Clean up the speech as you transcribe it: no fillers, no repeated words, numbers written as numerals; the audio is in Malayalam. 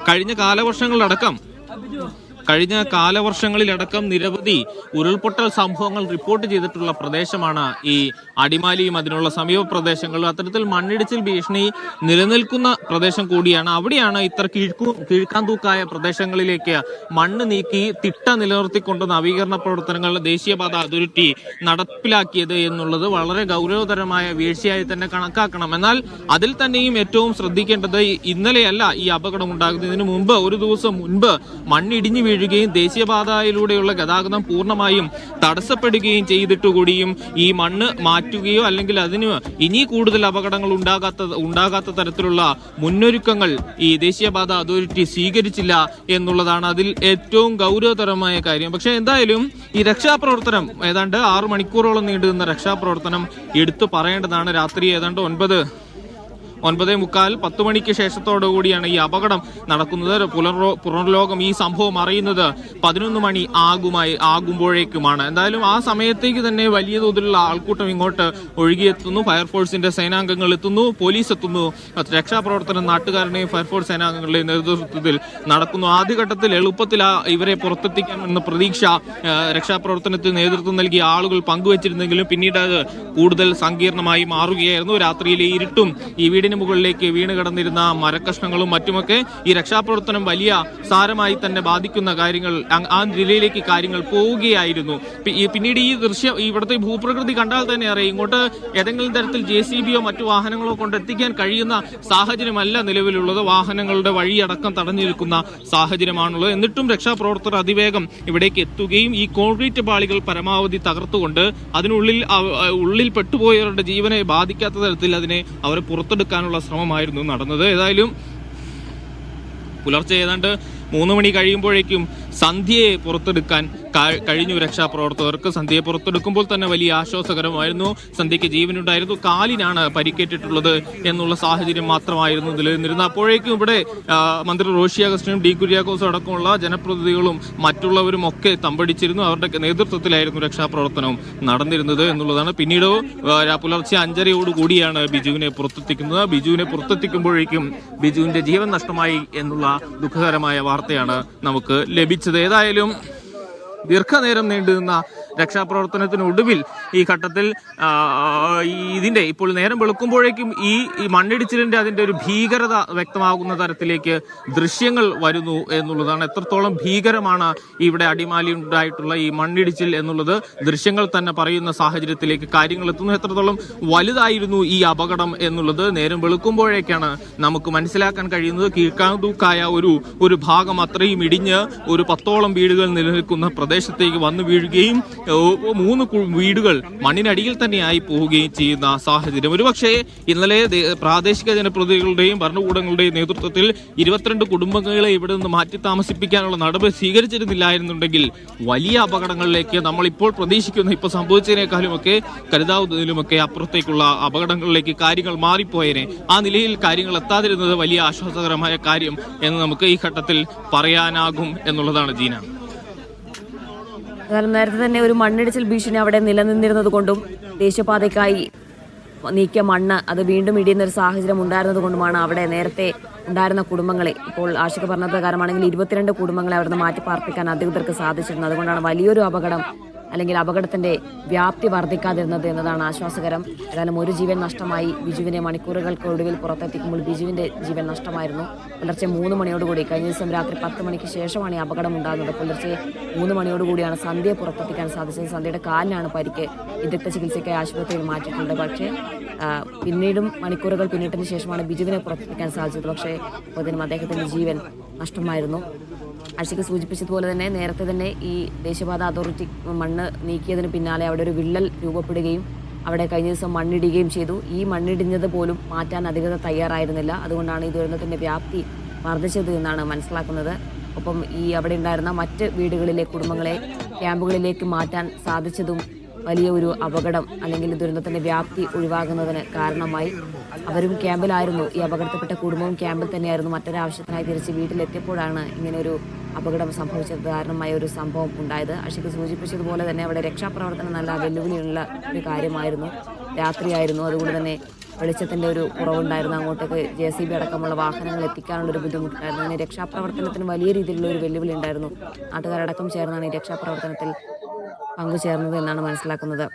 കഴിഞ്ഞ കാലവർഷങ്ങളിലടക്കം നിരവധി ഉരുൾപൊട്ടൽ സംഭവങ്ങൾ റിപ്പോർട്ട് ചെയ്തിട്ടുള്ള പ്രദേശമാണ് ഈ അടിമാലിയും അതിനുള്ള സമീപ പ്രദേശങ്ങളും. അത്തരത്തിൽ മണ്ണിടിച്ചിൽ ഭീഷണി നിലനിൽക്കുന്ന പ്രദേശം കൂടിയാണ്. അവിടെയാണ് ഇത്ര കീഴ്ക്കാന്തൂക്കായ പ്രദേശങ്ങളിലേക്ക് മണ്ണ് നീക്കി തിട്ട നിലനിർത്തിക്കൊണ്ട് നവീകരണ പ്രവർത്തനങ്ങൾ ദേശീയപാത അതോറിറ്റി നടപ്പിലാക്കിയത് എന്നുള്ളത് വളരെ ഗൗരവതരമായ വീഴ്ചയായി തന്നെ കണക്കാക്കണം. എന്നാൽ അതിൽ തന്നെയും ഏറ്റവും ശ്രദ്ധിക്കേണ്ടത് ഇന്നലെയല്ല ഈ അപകടം ഉണ്ടാകുന്നതിന് മുമ്പ്, ഒരു ദിവസം മുൻപ് മണ്ണിടിഞ്ഞു വീഴുകയും ദേശീയപാതയിലൂടെയുള്ള ഗതാഗതം പൂർണ്ണമായും തടസ്സപ്പെടുകയും ചെയ്തിട്ടുകൂടിയും ഈ മണ്ണ് മാറ്റുകയോ അല്ലെങ്കിൽ അതിന് ഇനി കൂടുതൽ അപകടങ്ങൾ ഉണ്ടാകാത്ത തരത്തിലുള്ള മുന്നൊരുക്കങ്ങൾ ഈ ദേശീയപാത അതോറിറ്റി സ്വീകരിച്ചില്ല എന്നുള്ളതാണ് അതിൽ ഏറ്റവും ഗൗരവതരമായ കാര്യം. പക്ഷെ എന്തായാലും ഈ രക്ഷാപ്രവർത്തനം ഏതാണ്ട് 6 മണിക്കൂറോളം നീണ്ടുനിന്ന രക്ഷാപ്രവർത്തനം എടുത്തു പറയേണ്ടതാണ്. രാത്രി ഏതാണ്ട് 9:45 10 മണിക്ക് ശേഷത്തോടുകൂടിയാണ് ഈ അപകടം നടക്കുന്നത്. പുറംലോകം ഈ സംഭവം അറിയുന്നത് 11 മണി ആകുമ്പോഴേക്കുമാണ്. എന്തായാലും ആ സമയത്തേക്ക് തന്നെ വലിയ തോതിലുള്ള ആൾക്കൂട്ടം ഇങ്ങോട്ട് ഒഴുകിയെത്തുന്നു. ഫയർഫോഴ്സിന്റെ സേനാംഗങ്ങൾ എത്തുന്നു, പോലീസ് എത്തുന്നു. രക്ഷാപ്രവർത്തനം നാട്ടുകാരുടെയും ഫയർഫോഴ്സ് സേനാംഗങ്ങളുടെയും നേതൃത്വത്തിൽ നടക്കുന്നു. ആദ്യഘട്ടത്തിൽ എളുപ്പത്തിൽ ഇവരെ പുറത്തെത്തിക്കാമെന്ന പ്രതീക്ഷ രക്ഷാപ്രവർത്തനത്തിന് നേതൃത്വം നൽകിയ ആളുകൾ പങ്കുവച്ചിരുന്നെങ്കിലും പിന്നീട് അത് കൂടുതൽ സങ്കീർണമായി മാറുകയായിരുന്നു. രാത്രിയിലെ ഇരുട്ടും ഈ വീടിന് മുകളിലേക്ക് വീണ് കിടന്നിരുന്ന മരക്കഷ്ണങ്ങളും മറ്റുമൊക്കെ ഈ രക്ഷാപ്രവർത്തനം വലിയ സാരമായി തന്നെ ബാധിക്കുന്ന കാര്യങ്ങൾ, ആ ജില്ലയിലേക്ക് കാര്യങ്ങൾ പോവുകയായിരുന്നു. പിന്നീട് ഈ ദൃശ്യം, ഇവിടുത്തെ ഭൂപ്രകൃതി കണ്ടാൽ തന്നെ അറിയാം, ഇങ്ങോട്ട് ഏതെങ്കിലും തരത്തിൽ JCBയോ മറ്റു വാഹനങ്ങളോ കൊണ്ട് എത്തിക്കാൻ കഴിയുന്ന സാഹചര്യമല്ല നിലവിലുള്ളത്. വാഹനങ്ങളുടെ വഴിയടക്കം തടഞ്ഞു നിൽക്കുന്ന സാഹചര്യമാണുള്ളത്. എന്നിട്ടും രക്ഷാപ്രവർത്തകർ അതിവേഗം ഇവിടേക്ക് എത്തുകയും ഈ കോൺക്രീറ്റ് പാളികൾ പരമാവധി തകർത്തുകൊണ്ട് ഉള്ളിൽ പെട്ടുപോയവരുടെ ജീവനെ ബാധിക്കാത്ത തരത്തിൽ അതിനെ അവരെ പുറത്തെടുക്കാനുള്ള ശ്രമമായിരുന്നു നടന്നത്. ഏതായാലും പുലർച്ചെ ഏതാണ്ട് 3 മണി കഴിയുമ്പോഴേക്കും സന്ധ്യയെ പുറത്തെടുക്കാൻ കഴിഞ്ഞു രക്ഷാപ്രവർത്തകർക്ക്. സന്ധ്യയെ പുറത്തെടുക്കുമ്പോൾ തന്നെ വലിയ ആശ്വാസകരമായിരുന്നു. സന്ധ്യയ്ക്ക് ജീവനുണ്ടായിരുന്നു. കാലിനാണ് പരിക്കേറ്റിട്ടുള്ളത് എന്നുള്ള സാഹചര്യം മാത്രമായിരുന്നു നിലനിന്നിരുന്നത്. അപ്പോഴേക്കും ഇവിടെ മന്ത്രി റോഷി അഗസ്റ്റിനും ഡി കുര്യാക്കോസും അടക്കമുള്ള ജനപ്രതിനിധികളും മറ്റുള്ളവരും ഒക്കെ തമ്പടിച്ചിരുന്നു. അവരുടെ നേതൃത്വത്തിലായിരുന്നു രക്ഷാപ്രവർത്തനം നടന്നിരുന്നത് എന്നുള്ളതാണ്. പിന്നീട് പുലർച്ചെ 5:30 ബിജുവിനെ പുറത്തെത്തിക്കുന്നത്. ബിജുവിനെ പുറത്തെത്തിക്കുമ്പോഴേക്കും ബിജുവിന്റെ ജീവൻ നഷ്ടമായി എന്നുള്ള ദുഃഖകരമായ വാർത്തയാണ് നമുക്ക് ലഭിച്ചത്. ഏതായാലും ദീർഘനേരം നീണ്ടുനിന്ന രക്ഷാപ്രവർത്തനത്തിനൊടുവിൽ ഈ ഘട്ടത്തിൽ ഇതിന്റെ ഇപ്പോൾ നേരം വെളുക്കുമ്പോഴേക്കും ഈ മണ്ണിടിച്ചിലിന്റെ അതിന്റെ ഒരു ഭീകരത വ്യക്തമാകുന്ന തരത്തിലേക്ക് ദൃശ്യങ്ങൾ വരുന്നു എന്നുള്ളതാണ്. എത്രത്തോളം ഭീകരമാണ് ഇവിടെ അടിമാലി ഉണ്ടായിട്ടുള്ള ഈ മണ്ണിടിച്ചിൽ എന്നുള്ളത് ദൃശ്യങ്ങൾ തന്നെ പറയുന്ന സാഹചര്യത്തിലേക്ക് കാര്യങ്ങൾ എത്തുന്നു. എത്രത്തോളം വലുതായിരുന്നു ഈ അപകടം എന്നുള്ളത് നേരം വെളുക്കുമ്പോഴേക്കാണ് നമുക്ക് മനസ്സിലാക്കാൻ കഴിയുന്നത്. കീഴ്ക്കാന്തൂക്കായ ഒരു ഭാഗം അത്രയും ഇടിഞ്ഞ് ഒരു 10ഓളം വീടുകൾ നിലനിൽക്കുന്ന പ്രദേശത്തേക്ക് വന്നു വീഴുകയും 3 വീടുകൾ മണ്ണിനടിയിൽ തന്നെയായി പോവുകയും ചെയ്യുന്ന സാഹചര്യം. ഒരുപക്ഷെ ഇന്നലെ പ്രാദേശിക ജനപ്രതിനിധികളുടെയും ഭരണകൂടങ്ങളുടെയും നേതൃത്വത്തിൽ 22 കുടുംബങ്ങളെ ഇവിടെ നിന്ന് മാറ്റി താമസിപ്പിക്കാനുള്ള നടപടി സ്വീകരിച്ചിരുന്നില്ലായിരുന്നുണ്ടെങ്കിൽ വലിയ അപകടങ്ങളിലേക്ക് നമ്മൾ ഇപ്പോൾ പ്രതീക്ഷിക്കുന്ന, ഇപ്പോൾ സംഭവിച്ചതിനേക്കാളുമൊക്കെ കരുതാവുന്നതിലുമൊക്കെ അപ്പുറത്തേക്കുള്ള അപകടങ്ങളിലേക്ക് കാര്യങ്ങൾ മാറിപ്പോയനെ. ആ നിലയിൽ കാര്യങ്ങൾ എത്താതിരുന്നത് വലിയ ആശ്വാസകരമായ കാര്യം എന്ന് നമുക്ക് ഈ ഘട്ടത്തിൽ പറയാനാകും എന്നുള്ളതാണ് ജീന. എന്നാലും നേരത്തെ തന്നെ ഒരു മണ്ണിടിച്ചിൽ ഭീഷണി അവിടെ നിലനിന്നിരുന്നത് കൊണ്ടും ദേശീയപാതയ്ക്കായി നീക്കിയ മണ്ണ് അത് വീണ്ടും ഇടിയുന്ന ഒരു സാഹചര്യം ഉണ്ടായിരുന്നത് കൊണ്ടുമാണ് അവിടെ നേരത്തെ ഉണ്ടായിരുന്ന കുടുംബങ്ങളെ, ഇപ്പോൾ ആഷിഖ് പറഞ്ഞ പ്രകാരമാണെങ്കിൽ 22 കുടുംബങ്ങളെ അവിടുന്ന് മാറ്റി പാർപ്പിക്കാൻ അധികൃതർക്ക് സാധിച്ചിരുന്നത്. അതുകൊണ്ടാണ് വലിയൊരു അപകടം അല്ലെങ്കിൽ അപകടത്തിന്റെ വ്യാപ്തി വർദ്ധിക്കാതിരുന്നത് എന്നതാണ് ആശ്വാസകരം. ഏതായാലും ഒരു ജീവൻ നഷ്ടമായി. ബിജുവിനെ മണിക്കൂറുകൾക്കൊടുവിൽ പുറത്തെത്തിക്കുമ്പോൾ ബിജുവിന്റെ ജീവൻ നഷ്ടമായിരുന്നു. പുലർച്ചെ 3 മണിയോടുകൂടി, കഴിഞ്ഞ ദിവസം രാത്രി 10 മണിക്ക് ശേഷമാണ് ഈ അപകടം ഉണ്ടാകുന്നത്. പുലർച്ചെ 3 മണിയോടുകൂടിയാണ് സന്ധ്യയെ പുറത്തെത്തിക്കാൻ സാധിച്ചത്. സന്ധ്യയുടെ കാലിനാണ് പരിക്ക്. വിദഗ്ധ ചികിത്സയ്ക്കായി ആശുപത്രിയിൽ മാറ്റിയിട്ടുണ്ട്. പക്ഷേ പിന്നീടും മണിക്കൂറുകൾ പിന്നിട്ടതിന് ശേഷമാണ് ബിജുവിനെ പുറത്തെത്തിക്കാൻ സാധിച്ചത്. പക്ഷേ അതിനും അദ്ദേഹത്തിന്റെ ജീവൻ നഷ്ടമായിരുന്നു. ആഷിഖ് സൂചിപ്പിച്ചതുപോലെ തന്നെ നേരത്തെ തന്നെ ഈ ദേശീയപാത അതോറിറ്റി മണ്ണ് നീക്കിയതിന് പിന്നാലെ അവിടെ ഒരു വിള്ളൽ രൂപപ്പെടുകയും അവിടെ കഴിഞ്ഞ ദിവസം മണ്ണിടുകയും ചെയ്തു. ഈ മണ്ണിടിഞ്ഞത് പോലും മാറ്റാൻ അധികൃതർ തയ്യാറായിരുന്നില്ല. അതുകൊണ്ടാണ് ഈ ദുരന്തത്തിന്റെ വ്യാപ്തി വർദ്ധിച്ചത് എന്നാണ് മനസ്സിലാക്കുന്നത്. ഒപ്പം ഈ അവിടെ ഉണ്ടായിരുന്ന മറ്റ് വീടുകളിലെ കുടുംബങ്ങളെ ക്യാമ്പുകളിലേക്ക് മാറ്റാൻ സാധിച്ചതും വലിയ ഒരു അപകടം അല്ലെങ്കിൽ ദുരന്തത്തിന്റെ വ്യാപ്തി ഒഴിവാകുന്നതിന് കാരണമായി. അവരും ക്യാമ്പിലായിരുന്നു. ഈ അപകടത്തിൽപ്പെട്ട കുടുംബവും ക്യാമ്പിൽ തന്നെയായിരുന്നു. മറ്റൊരാവശ്യത്തിനായി തിരിച്ച് വീട്ടിലെത്തിയപ്പോഴാണ് ഇങ്ങനെയൊരു അപകടം സംഭവിച്ചത് കാരണമായ ഒരു സംഭവം ഉണ്ടായത്. ആഷിഖ് സൂചിപ്പിച്ചതുപോലെ തന്നെ അവിടെ രക്ഷാപ്രവർത്തനം നല്ല വെല്ലുവിളിയുള്ള ഒരു കാര്യമായിരുന്നു. രാത്രിയായിരുന്നു. അതുകൊണ്ട് തന്നെ വെളിച്ചത്തിൻ്റെ ഒരു കുറവുണ്ടായിരുന്നു. അങ്ങോട്ടേക്ക് JCB അടക്കമുള്ള വാഹനങ്ങൾ എത്തിക്കാനുള്ളൊരു ബുദ്ധിമുട്ടുണ്ടായിരുന്നു. അങ്ങനെ രക്ഷാപ്രവർത്തനത്തിന് വലിയ രീതിയിലുള്ള ഒരു വെല്ലുവിളി ഉണ്ടായിരുന്നു. നാട്ടുകാരടക്കം ചേർന്നാണ് ഈ രക്ഷാപ്രവർത്തനത്തിൽ പങ്കുചേർന്നത് എന്നാണ് മനസ്സിലാക്കുന്നത്.